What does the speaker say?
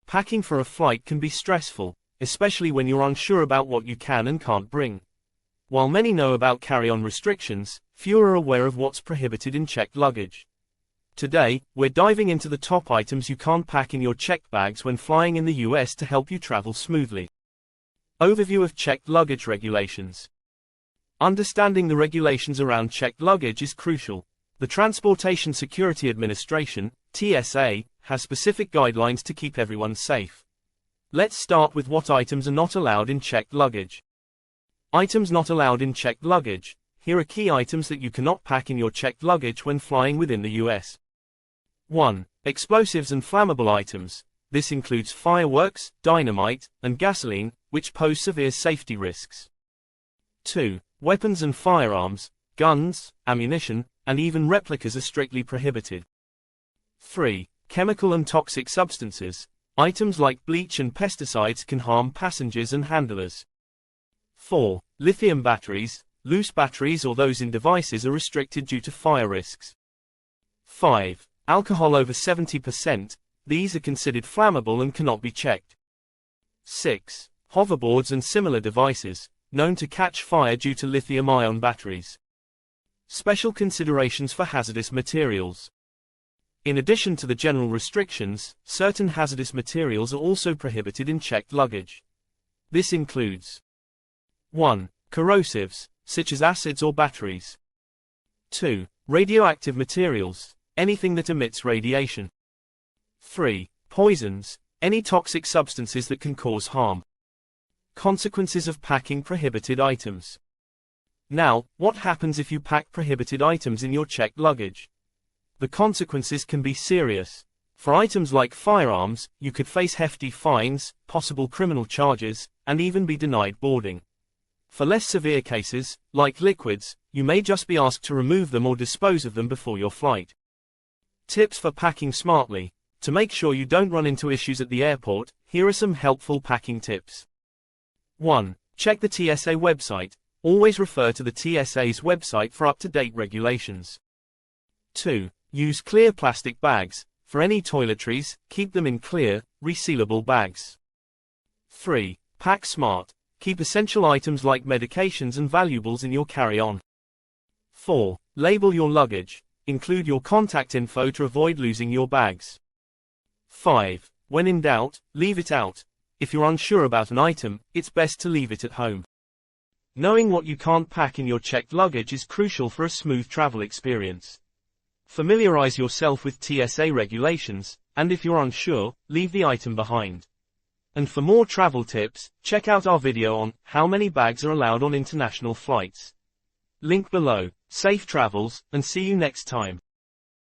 Packing for a flight can be stressful, especially when you're unsure about what you can and can't bring. While many know about carry-on restrictions, few are aware of what's prohibited in checked luggage. Today, we're diving into the top items you can't pack in your checked bags when flying in the US to help you travel smoothly. Overview of checked luggage regulations. Understanding the regulations around checked luggage is crucial. The Transportation Security Administration, TSA, has specific guidelines to keep everyone safe. Let's start with what items are not allowed in checked luggage. Items not allowed in checked luggage. Here are key items that you cannot pack in your checked luggage when flying within the US. 1. Explosives and flammable items. This includes fireworks, dynamite, and gasoline, which pose severe safety risks. 2. Weapons and firearms. Guns, ammunition, and even replicas are strictly prohibited. 3. Chemical and toxic substances. Items like bleach and pesticides can harm passengers and handlers. 4. Lithium batteries. Loose batteries or those in devices are restricted due to fire risks. 5. Alcohol over 70%. These are considered flammable and cannot be checked. 6. Hoverboards and similar devices, known to catch fire due to lithium-ion batteries. Special considerations for hazardous materials. In addition to the general restrictions, certain hazardous materials are also prohibited in checked luggage. This includes 1. Corrosives, such as acids or batteries. 2. Radioactive materials, anything that emits radiation. 3. Poisons, any toxic substances that can cause harm. Consequences of packing prohibited items. Now, what happens if you pack prohibited items in your checked luggage? The consequences can be serious. For items like firearms, you could face hefty fines, possible criminal charges, and even be denied boarding. For less severe cases, like liquids, you may just be asked to remove them or dispose of them before your flight. Tips for packing smartly. To make sure you don't run into issues at the airport, here are some helpful packing tips. 1. Check the TSA website. Always refer to the TSA's website for up-to-date regulations. 2. Use clear plastic bags. For any toiletries, keep them in clear, resealable bags. 3. Pack smart. Keep essential items like medications and valuables in your carry-on. 4. Label your luggage. Include your contact info to avoid losing your bags. 5. When in doubt, leave it out. If you're unsure about an item, it's best to leave it at home. Knowing what you can't pack in your checked luggage is crucial for a smooth travel experience. Familiarize yourself with TSA regulations, and if you're unsure, leave the item behind. And for more travel tips, check out our video on how many bags are allowed on international flights. Link below. Safe travels, and see you next time.